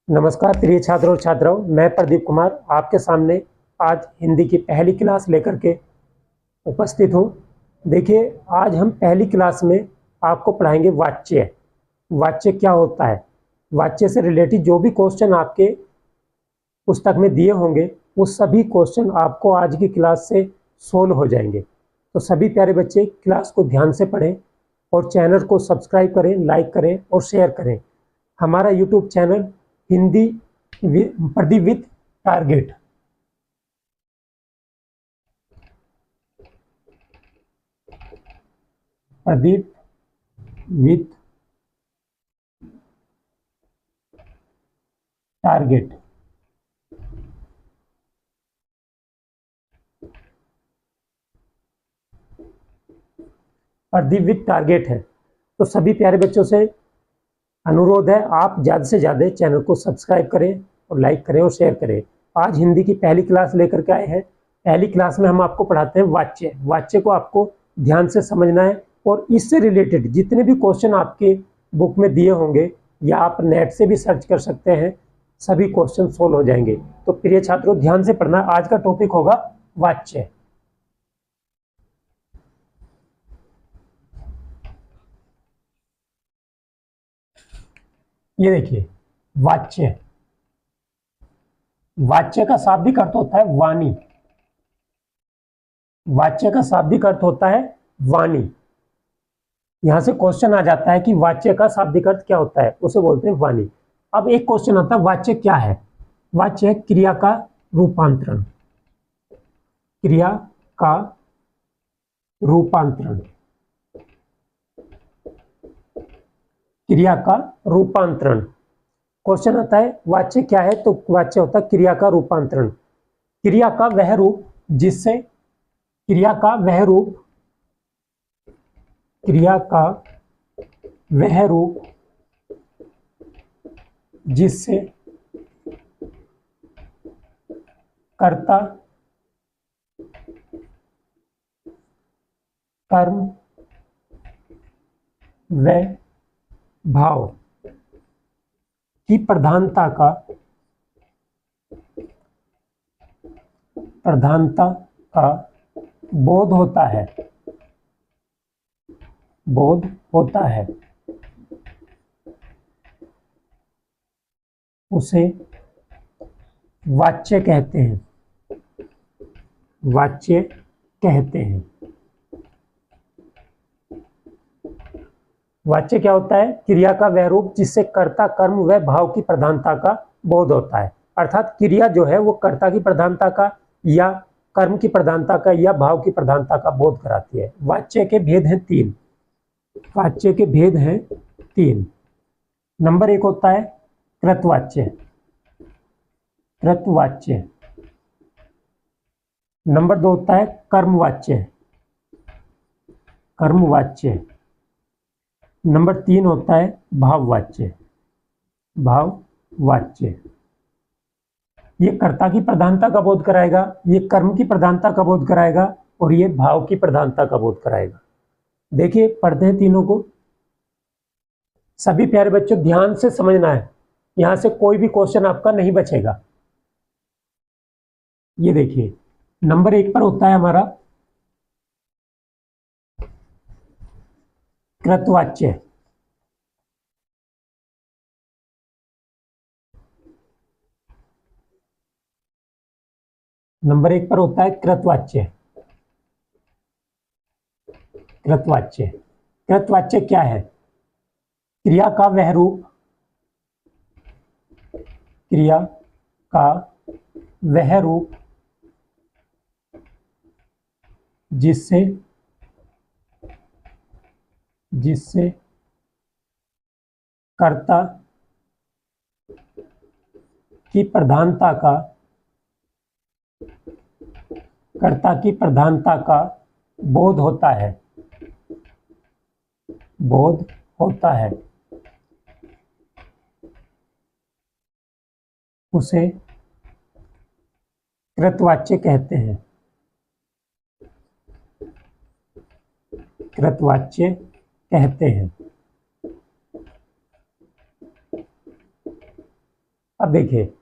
नमस्कार प्रिय छात्रों और छात्राओं, मैं प्रदीप कुमार आपके सामने आज हिंदी की पहली क्लास लेकर के उपस्थित हूँ। देखिए, आज हम पहली क्लास में आपको पढ़ाएंगे वाच्य। वाच्य क्या होता है? वाच्य से रिलेटेड जो भी क्वेश्चन आपके पुस्तक में दिए होंगे वो सभी क्वेश्चन आपको आज की क्लास से सोल्व हो जाएंगे। तो सभी प्यारे बच्चे क्लास को ध्यान से पढ़ें और चैनल को सब्सक्राइब करें, लाइक करें और शेयर करें। हमारा YouTube channel Hindi Pradeep with target. Pradeep with target. Pradeep with target है। तो सभी प्यारे बच्चों से अनुरोध है, आप ज़्यादा से ज़्यादा चैनल को सब्सक्राइब करें और लाइक करें और शेयर करें। आज हिंदी की पहली क्लास लेकर के आए हैं। पहली क्लास में हम आपको पढ़ाते हैं वाच्य। वाच्य को आपको ध्यान से समझना है और इससे रिलेटेड जितने भी क्वेश्चन आपके बुक में दिए होंगे या आप नेट से भी सर्च कर सकते हैं, सभी क्वेश्चन सोल्व हो जाएंगे। तो प्रिय छात्रों, ध्यान से पढ़ना। आज का टॉपिक होगा वाच्य। ये देखिए, वाच्य। वाच्य का शाब्दिक अर्थ होता है वाणी। वाच्य का शाब्दिक अर्थ होता है वाणी। यहां से क्वेश्चन आ जाता है कि वाच्य का शाब्दिक अर्थ क्या होता है, उसे बोलते हैं वाणी। अब एक क्वेश्चन आता है, वाच्य क्या है? वाच्य है क्रिया का रूपांतरण। क्रिया का रूपांतरण। क्रिया का रूपांतरण। क्वेश्चन आता है वाच्य क्या है, तो वाच्य होता है क्रिया का रूपांतरण। क्रिया का वह रूप जिससे क्रिया का वह रूप क्रिया का वह रूप जिससे कर्ता कर्म व भाव की प्रधानता का बोध होता है। बोध होता है, उसे वाच्य कहते हैं। वाच्य कहते हैं। वाच्य क्या होता है? क्रिया का वह रूप जिससे कर्ता कर्म व भाव की प्रधानता का बोध होता है। अर्थात क्रिया जो है वो कर्ता की प्रधानता का या कर्म की प्रधानता का या भाव की प्रधानता का बोध कराती है। वाच्य के भेद हैं तीन। वाच्य के भेद हैं तीन। नंबर एक होता है कृतवाच्य। कृतवाच्य। नंबर दो होता है कर्मवाच्य। कर्मवाच्य। नंबर तीन होता है भाववाच्य। भाववाच्य। ये कर्ता की प्रधानता का बोध कराएगा, ये कर्म की प्रधानता का बोध कराएगा और ये भाव की प्रधानता का बोध कराएगा। देखिए, पढ़ते हैं तीनों को। सभी प्यारे बच्चों ध्यान से समझना है, यहां से कोई भी क्वेश्चन आपका नहीं बचेगा। ये देखिए, नंबर एक पर होता है हमारा कृतवाच्य। नंबर एक पर होता है कृतवाच्य। कृतवाच्य। कृतवाच्य क्या है? क्रिया का वह रूप क्रिया का वह रूप जिससे जिससे कर्ता की प्रधानता का कर्ता की प्रधानता का बोध होता है। बोध होता है, उसे कृतवाच्य कहते हैं। कृतवाच्य कहते हैं। अब देखिए,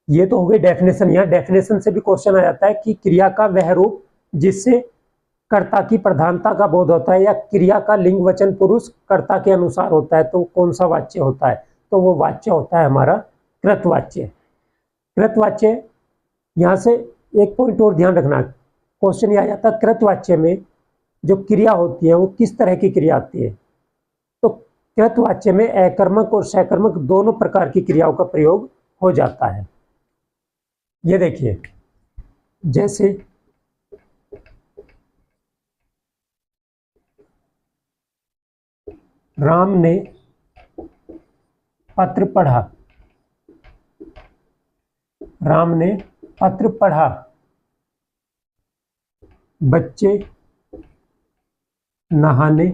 ये तो हो गई डेफिनेशन। यहाँ डेफिनेशन से भी क्वेश्चन आ जाता है कि क्रिया का वह रूप जिससे कर्ता की प्रधानता का बोध होता है, या क्रिया का लिंग वचन पुरुष कर्ता के अनुसार होता है, तो कौन सा वाच्य होता है? तो वो वाच्य होता है हमारा कृतवाच्य। कृतवाच्य, यहाँ से एक पॉइंट और ध्यान रखना, क्वेश्चन ये आ जाता है कृतवाच्य में जो क्रिया होती है वो किस तरह की क्रिया आती है? तो कृतवाच्य में अकर्मक और सकर्मक दोनों प्रकार की क्रियाओं का प्रयोग हो जाता है। ये देखिए, जैसे राम ने पत्र पढ़ा, राम ने पत्र पढ़ा। बच्चे नहाने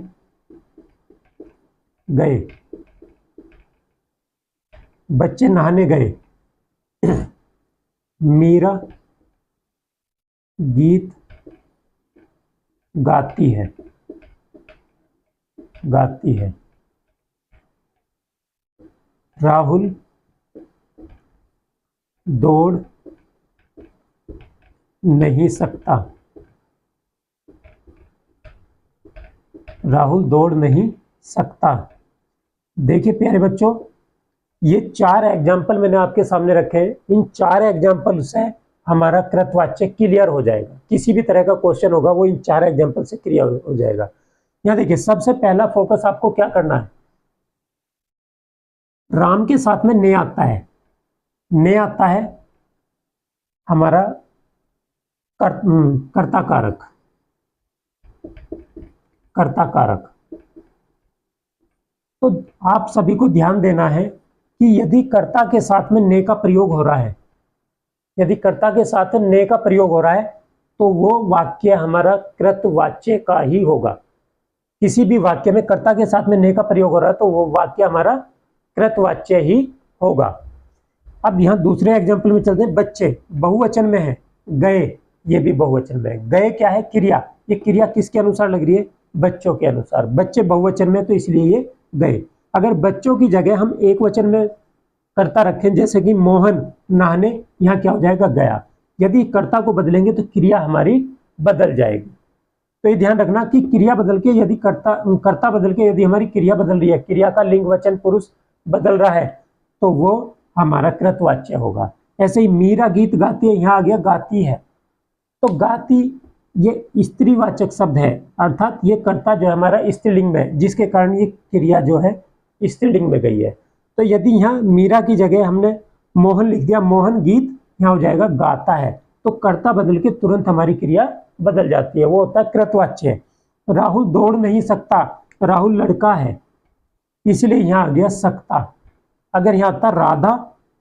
गए, बच्चे नहाने गए। मीरा गीत गाती है, गाती है। राहुल दौड़ नहीं सकता, राहुल दौड़ नहीं सकता। देखिए प्यारे बच्चों, ये 4 एग्जाम्पल मैंने आपके सामने रखे हैं। इन 4 एग्जाम्पल से हमारा कृतवाच्य क्लियर हो जाएगा। किसी भी तरह का क्वेश्चन होगा वो इन 4 एग्जाम्पल से क्लियर हो जाएगा। यहाँ देखिए, सबसे पहला फोकस आपको क्या करना है, राम के साथ में ने आता है। ने आता है हमारा कर्ता कारक, कर्ता कारक। तो आप सभी को ध्यान देना है कि यदि कर्ता के साथ में ने का प्रयोग हो रहा है, यदि कर्ता के साथ ने का प्रयोग हो रहा है, तो वो वाक्य हमारा कृतवाच्य का ही होगा। किसी भी वाक्य में कर्ता के साथ में ने का प्रयोग हो रहा है तो वो वाक्य हमारा कृतवाच्य ही होगा। अब यहाँ दूसरे एग्जाम्पल में चलते हैं। बच्चे बहुवचन में है, गए ये भी बहुवचन में है। गए क्या है? क्रिया। ये क्रिया किसके अनुसार लग रही है? बच्चों के अनुसार। बच्चे बहुवचन में तो इसलिए ये गए। अगर बच्चों की जगह हम एक वचन में कर्ता रखें, जैसे कि मोहन नहाने, यहाँ क्या हो जाएगा? गया। यदि कर्ता को बदलेंगे तो क्रिया हमारी बदल जाएगी। तो ये ध्यान रखना कि क्रिया बदल के, यदि कर्ता बदल के यदि हमारी क्रिया बदल रही है, क्रिया का लिंग वचन पुरुष बदल रहा है, तो वो हमारा कृतवाच्य होगा। ऐसे ही मीरा गीत गाती है, यहाँ आ गया गाती है। तो गाती ये स्त्रीवाचक शब्द है, अर्थात ये कर्ता जो है हमारा स्त्रीलिंग में है, जिसके कारण ये क्रिया जो है स्त्रीलिंग में गई है। तो यदि यहाँ मीरा की जगह हमने मोहन लिख दिया, मोहन गीत, यहाँ हो जाएगा गाता है। तो कर्ता बदल के तुरंत हमारी क्रिया बदल जाती है, वो होता है कृतवाच्य। राहुल दौड़ नहीं सकता, राहुल लड़का है, इसलिए यहाँ आ गया सकता। अगर यहाँ आता राधा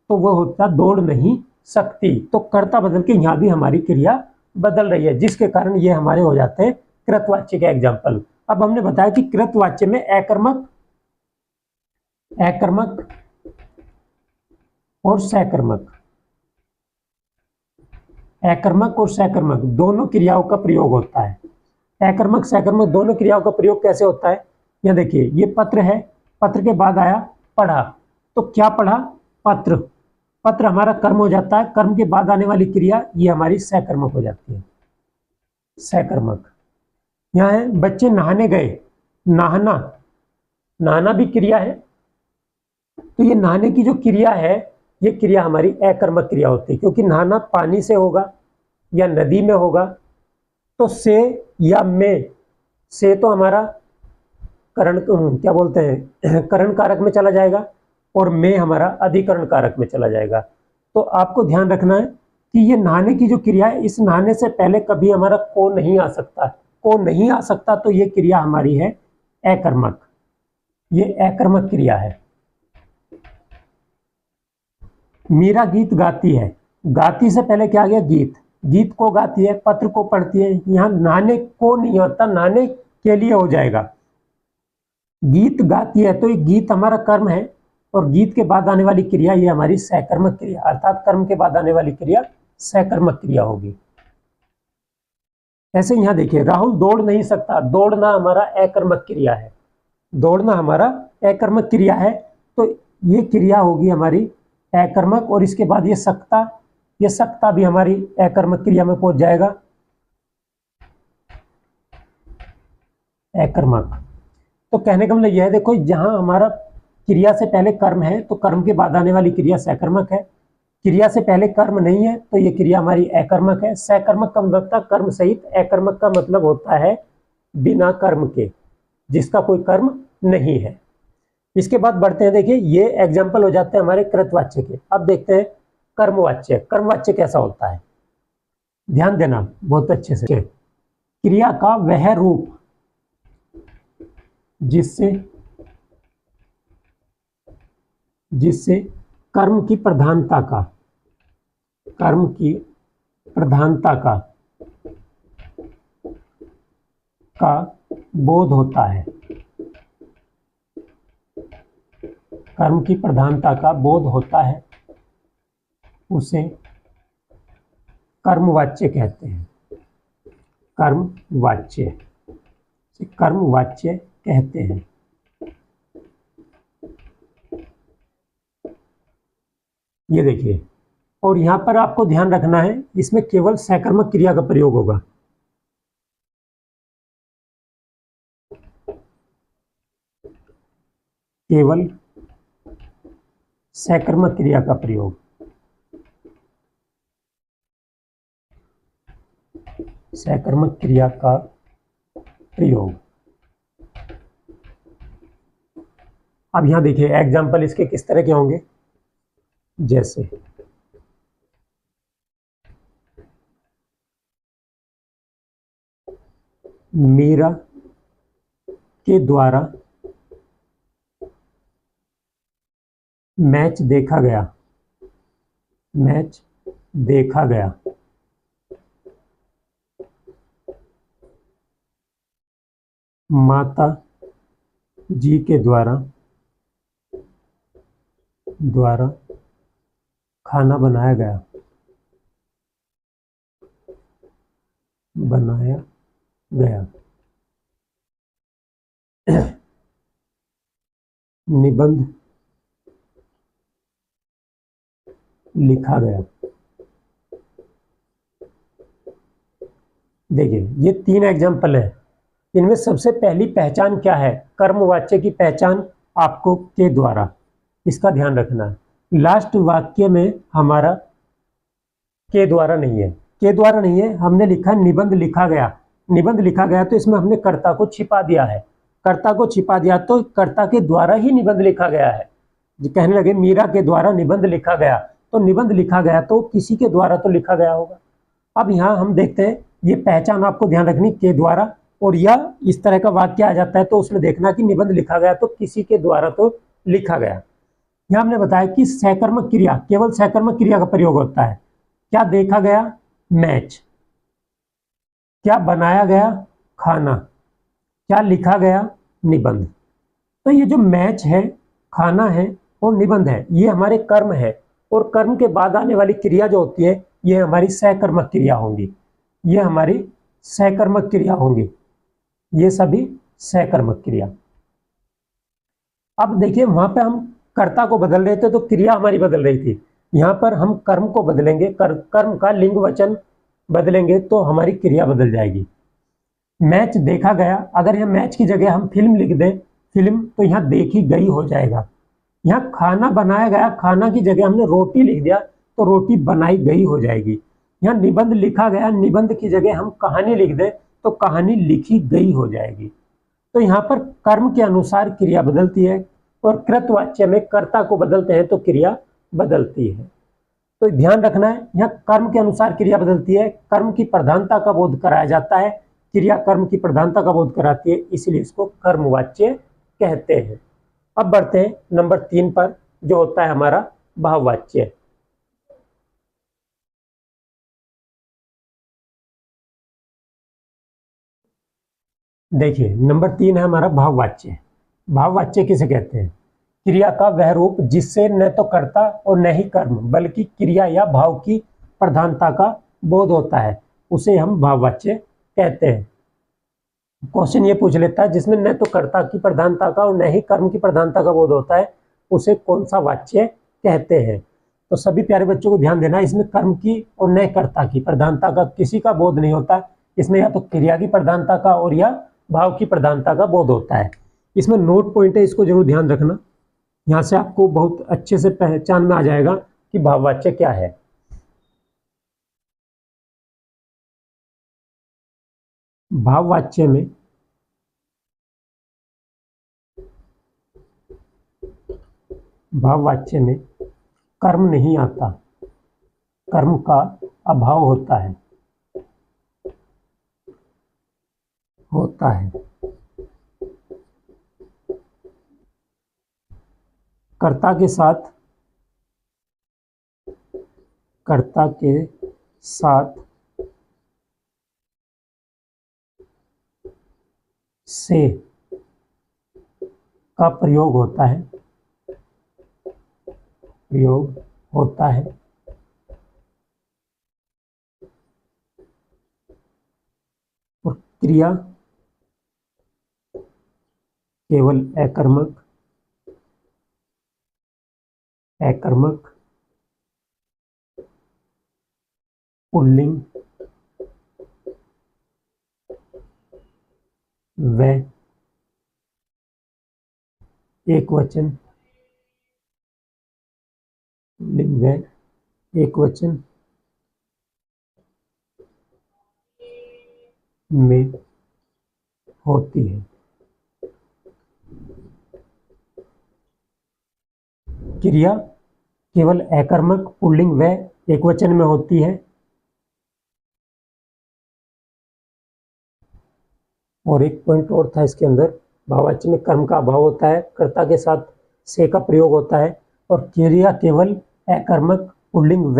तो वो होता दौड़ नहीं सकती। तो कर्ता बदल के यहाँ भी हमारी क्रिया बदल रही है, जिसके कारण ये हमारे हो जाते हैं कृतवाच्य के एग्जाम्पल। अब हमने बताया कि कृतवाच्य में अकर्मक, अकर्मक और सकर्मक, अकर्मक और सकर्मक दोनों क्रियाओं का प्रयोग होता है। अकर्मक सकर्मक दोनों क्रियाओं का प्रयोग कैसे होता है? यहाँ देखिए, ये पत्र है, पत्र के बाद आया पढ़ा, तो क्या पढ़ा? पत्र। पत्र हमारा कर्म हो जाता है, कर्म के बाद आने वाली क्रिया ये हमारी सकर्मक हो जाती है, सकर्मक। यहाँ है बच्चे नहाने गए, नहाना, नहाना भी क्रिया है। तो ये नहाने की जो क्रिया है, ये क्रिया हमारी अकर्मक क्रिया होती है, क्योंकि नहाना पानी से होगा या नदी में होगा। तो से या में, से तो हमारा करण, क्या बोलते हैं, करण कारक में चला जाएगा, और में हमारा अधिकरण कारक में चला जाएगा। तो आपको ध्यान रखना है कि ये नहाने की जो क्रिया है, इस नहाने से पहले कभी हमारा को नहीं आ सकता, को नहीं आ सकता, तो ये क्रिया हमारी है अकर्मक, ये अकर्मक क्रिया है। मीरा गीत गाती है, गाती से पहले क्या आ गया? गीत। गीत को गाती है, पत्र को पढ़ती है। यहाँ नहाने को नहीं होता, नहाने के लिए हो जाएगा। गीत गाती है, तो ये गीत हमारा कर्म है, और गीत के बाद आने वाली क्रिया ये हमारी सकर्मक क्रिया, अर्थात कर्म के बाद आने वाली क्रिया सकर्मक क्रिया होगी। ऐसे यहाँ देखिए, राहुल दौड़ नहीं सकता, दौड़ना हमारा अकर्मक क्रिया है, दौड़ना हमारा अकर्मक क्रिया है। तो ये क्रिया होगी हमारी अकर्मक, और इसके बाद ये सक्ता भी हमारी अकर्मक क्रिया में पहुंच जाएगा, अकर्मक। तो कहने का मतलब यह है, देखो जहां हमारा क्रिया से पहले कर्म है तो कर्म के बाद आने वाली क्रिया सकर्मक है, क्रिया से पहले कर्म नहीं है तो ये क्रिया हमारी अकर्मक है। सकर्मक का मतलब था कर्म सहित, अकर्मक का मतलब होता है बिना कर्म के, जिसका कोई कर्म नहीं है। इसके बाद बढ़ते हैं, देखिए ये एग्जाम्पल हो जाते हैं हमारे कृतवाच्य के। अब देखते हैं कर्मवाच्य। कर्मवाच्य कैसा होता है, ध्यान देना बहुत अच्छे से। क्रिया का वह रूप जिससे कर्म की प्रधानता का बोध होता है, कर्म की प्रधानता का बोध होता है, उसे कर्मवाच्य कहते हैं, कर्मवाच्य कहते हैं। ये देखिए, और यहां पर आपको ध्यान रखना है, इसमें केवल सकर्मक क्रिया का प्रयोग होगा। केवल सकर्मक क्रिया का प्रयोग, सकर्मक क्रिया का प्रयोग। अब यहां देखिए एग्जाम्पल इसके किस तरह के होंगे, जैसे मीरा के द्वारा मैच देखा गया, माता जी के द्वारा खाना बनाया गया, निबंध लिखा गया। देखिए ये 3 एग्जाम्पल है। इनमें सबसे पहली पहचान क्या है, कर्मवाच्य की पहचान आपको के द्वारा, इसका ध्यान रखना है। लास्ट वाक्य में हमारा के द्वारा नहीं है, हमने लिखा निबंध लिखा गया, तो इसमें हमने कर्ता को छिपा दिया, तो कर्ता के द्वारा ही निबंध लिखा गया है। कहने लगे मीरा के द्वारा निबंध लिखा गया, तो निबंध लिखा गया तो किसी के द्वारा तो लिखा गया होगा। अब यहाँ हम देखते हैं, ये पहचान आपको ध्यान रखनी के द्वारा, और या इस तरह का वाक्य आ जाता है तो उसमें देखना कि निबंध लिखा गया तो किसी के द्वारा तो लिखा गया। यहाँ हमने बताया कि सकर्मक क्रिया, केवल सकर्मक क्रिया का प्रयोग होता है। क्या देखा गया, मैच। क्या बनाया गया, खाना। क्या लिखा गया, निबंध। तो ये जो मैच है, खाना है और निबंध है, ये हमारे कर्म है, और कर्म के बाद आने वाली क्रिया जो होती है ये हमारी सकर्मक क्रिया होंगी, ये सभी सकर्मक क्रिया। अब देखिए वहां पे हम कर्ता को बदल रहे थे तो क्रिया हमारी बदल रही थी, यहाँ पर हम कर्म को बदलेंगे, कर्म का लिंग वचन बदलेंगे तो हमारी क्रिया बदल जाएगी। मैच देखा गया, अगर यहाँ मैच की जगह हम फिल्म लिख दें, फिल्म, तो यहाँ देखी गई हो जाएगा। यहाँ खाना बनाया गया, खाना की जगह हमने रोटी लिख दिया तो रोटी बनाई गई हो जाएगी। यहाँ निबंध लिखा गया, निबंध की जगह हम कहानी लिख दें तो कहानी लिखी गई हो जाएगी। तो यहाँ पर कर्म के अनुसार क्रिया बदलती है, और कृतवाच्य में कर्ता को बदलते हैं तो क्रिया बदलती है। तो ध्यान रखना है, यहाँ कर्म के अनुसार क्रिया बदलती है, कर्म की प्रधानता का बोध कराया जाता है, क्रिया कर्म की प्रधानता का बोध कराती है, इसलिए इसको कर्मवाच्य कहते हैं। अब बढ़ते हैं नंबर 3 पर, जो होता है हमारा भाववाच्य। देखिए नंबर 3 है हमारा भाववाच्य। भाववाच्य किसे कहते हैं, क्रिया का वह रूप जिससे न तो कर्ता और न ही कर्म बल्कि क्रिया या भाव की प्रधानता का बोध होता है, उसे हम भाववाच्य कहते हैं। क्वेश्चन ये पूछ लेता है जिसमें न तो कर्ता की प्रधानता का और न ही कर्म की प्रधानता का बोध होता है, उसे कौन सा वाच्य कहते हैं। तो सभी प्यारे बच्चों को ध्यान देना, इसमें कर्म की और न कर्ता की प्रधानता का किसी का बोध नहीं होता। इसमें या तो क्रिया की प्रधानता का और या भाव की प्रधानता का बोध होता है। इसमें नोट पॉइंट है, इसको जरूर ध्यान रखना। यहाँ से आपको बहुत अच्छे से पहचान में आ जाएगा कि भाववाच्य क्या है। भाववाच्य में कर्म नहीं आता, कर्म का अभाव होता है। कर्ता के साथ से का प्रयोग होता है, और क्रिया केवल अकर्मक पुल्लिंग व एकवचन में होती है। क्रिया केवल अकर्मक पुल्लिंग व एकवचन में होती है। और एक पॉइंट और था इसके अंदर, भाववाच्य में कर्म का अभाव होता है, कर्ता के साथ से का प्रयोग होता है, और क्रिया केवल अकर्मक पुल्लिंग व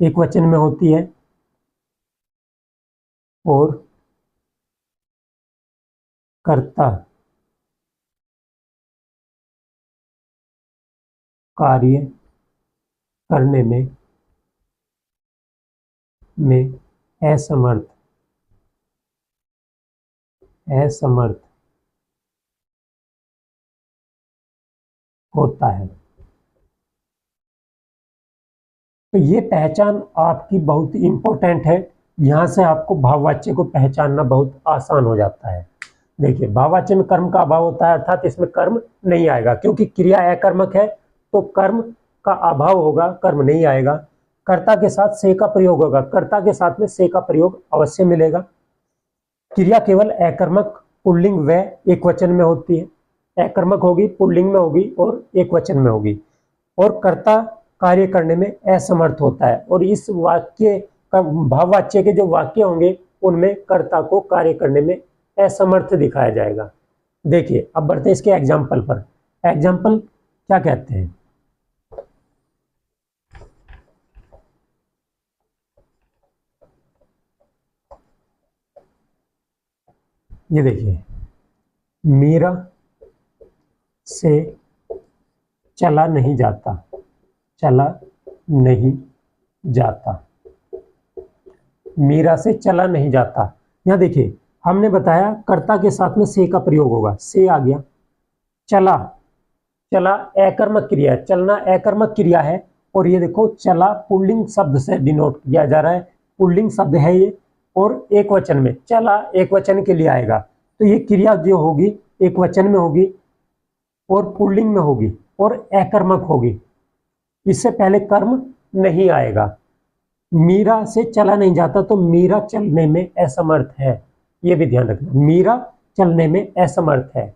एकवचन में होती है, और कर्ता कार्य करने में असमर्थ होता है। तो ये पहचान आपकी बहुत ही इंपॉर्टेंट है। यहाँ से आपको भाववाच्य को पहचानना बहुत आसान हो जाता है। देखिए, भाववाच्य में कर्म का अभाव होता है, अर्थात इसमें कर्म नहीं आएगा, क्योंकि क्रिया अकर्मक है तो कर्म का अभाव होगा, कर्म नहीं आएगा। कर्ता के साथ से का प्रयोग होगा, कर्ता के साथ में से का प्रयोग अवश्य मिलेगा। क्रिया केवल अकर्मक पुल्लिंग व एकवचन में होती है, अकर्मक होगी, पुल्लिंग में होगी और एकवचन में होगी, और कर्ता कार्य करने में असमर्थ होता है। और इस वाक्य का भाववाच्य के जो वाक्य होंगे उनमें कर्ता को कार्य करने में असमर्थ दिखाया जाएगा। देखिए, अब बढ़ते हैं इसके एग्जाम्पल पर। एग्जाम्पल क्या कहते हैं? ये देखिए, मीरा से चला नहीं जाता, मीरा से चला नहीं जाता। यहाँ देखिए, हमने बताया कर्ता के साथ में से का प्रयोग होगा, से आ गया। चला अकर्मक क्रिया है, चलना अकर्मक क्रिया है, और ये देखो चला पुल्लिंग शब्द से डिनोट किया जा रहा है, पुल्लिंग शब्द है ये, और एक वचन में, चला एक वचन के लिए आएगा, तो ये क्रिया जो होगी एक वचन में होगी और पुल्लिंग में होगी और अकर्मक होगी। इससे पहले कर्म नहीं आएगा। मीरा से चला नहीं जाता, तो मीरा चलने में असमर्थ है, ये भी ध्यान रखना, मीरा चलने में असमर्थ है।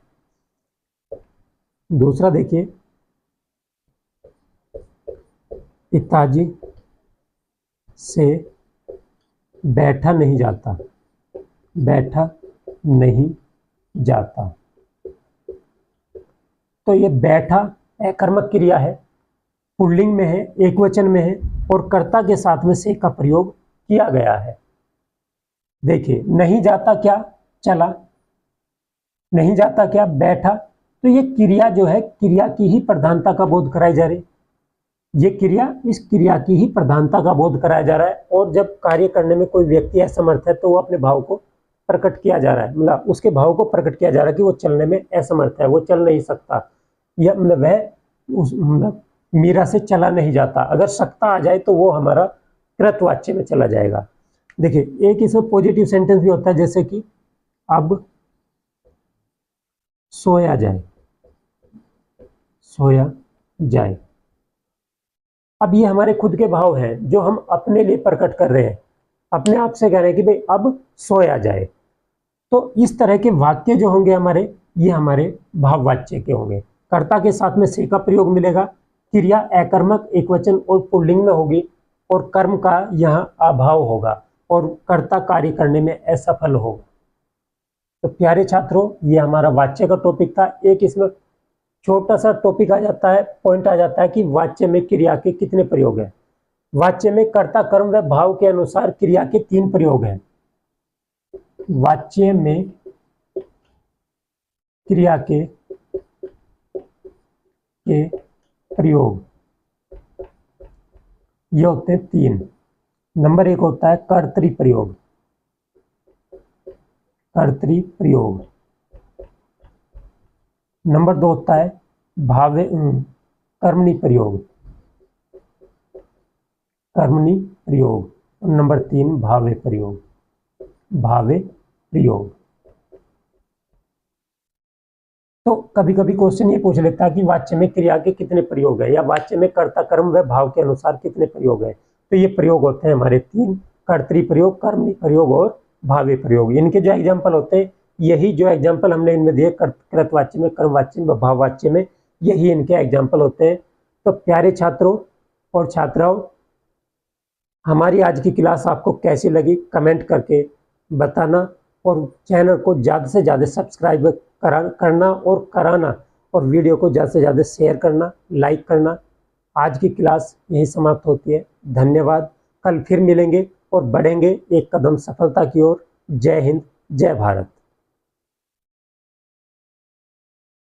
दूसरा देखिए, पिताजी से बैठा नहीं जाता, तो ये बैठा अकर्मक क्रिया है, पुल्लिंग में है, एकवचन में है, और कर्ता के साथ में से का प्रयोग किया गया है। देखिए, नहीं जाता क्या, चला, नहीं जाता क्या, बैठा, तो ये क्रिया जो है, क्रिया की ही प्रधानता का बोध कराई जा रही, ये क्रिया इस क्रिया की ही प्रधानता का बोध कराया जा रहा है। और जब कार्य करने में कोई व्यक्ति असमर्थ है तो वो अपने भाव को प्रकट किया जा रहा है, मतलब उसके भाव को प्रकट किया जा रहा है कि वो चलने में असमर्थ है, वो चल नहीं सकता, या मतलब वह उस मतलब मीरा से चला नहीं जाता, अगर सकता आ जाए तो वो हमारा कृतवाच्य में चला जाएगा। देखिए एक इसमें पॉजिटिव सेंटेंस भी होता है, जैसे कि अब सोया जाए, सोया जाए। अब ये हमारे खुद के भाव हैं जो हम अपने लिए प्रकट कर रहे हैं, अपने आप से कह रहे हैं कि भाई अब सोया जाए। तो इस तरह के वाक्य जो होंगे हमारे, ये हमारे भाववाच्य के होंगे। कर्ता के साथ में से का प्रयोग मिलेगा, क्रिया अकर्मक एकवचन और पुल्लिंग में होगी, और कर्म का यहाँ अभाव होगा, और कर्ता कार्य करने में असफल होगा। तो प्यारे छात्रों, ये हमारा वाच्य का टॉपिक था। एक इसमें छोटा सा टॉपिक आ जाता है, पॉइंट आ जाता है कि वाच्य में क्रिया के कितने प्रयोग हैं। वाच्य में कर्ता कर्म व भाव के अनुसार क्रिया के 3 प्रयोग हैं। वाच्य में क्रिया के प्रयोग ये होते हैं 3। नंबर 1 होता है कर्तृप्रयोग, कर्तृप्रयोग। नंबर 2 होता है कर्मणी प्रयोग, कर्मणी प्रयोग। और नंबर 3 भावे प्रयोग, भावे प्रयोग। तो कभी कभी क्वेश्चन ये पूछ लेता है कि वाच्य में क्रिया के कितने प्रयोग है, या वाच्य में कर्ता कर्म व भाव के अनुसार कितने प्रयोग है। तो ये प्रयोग होते हैं हमारे 3, कर्तृ प्रयोग, कर्मणी प्रयोग और भावे प्रयोग। इनके जो एग्जाम्पल होते हैं, यही जो एग्जाम्पल हमने इनमें दिए, कृतवाच्य में, कर्मवाच्य में, भाववाच्य में, यही इनके एग्जाम्पल होते हैं। तो प्यारे छात्रों और छात्राओं, हमारी आज की क्लास आपको कैसी लगी कमेंट करके बताना, और चैनल को ज़्यादा से ज़्यादा सब्सक्राइब करना और कराना, और वीडियो को ज़्यादा से ज़्यादा शेयर करना, लाइक करना। आज की क्लास यहीं समाप्त होती है। धन्यवाद। कल फिर मिलेंगे और बढ़ेंगे एक कदम सफलता की ओर। जय हिंद, जय भारत।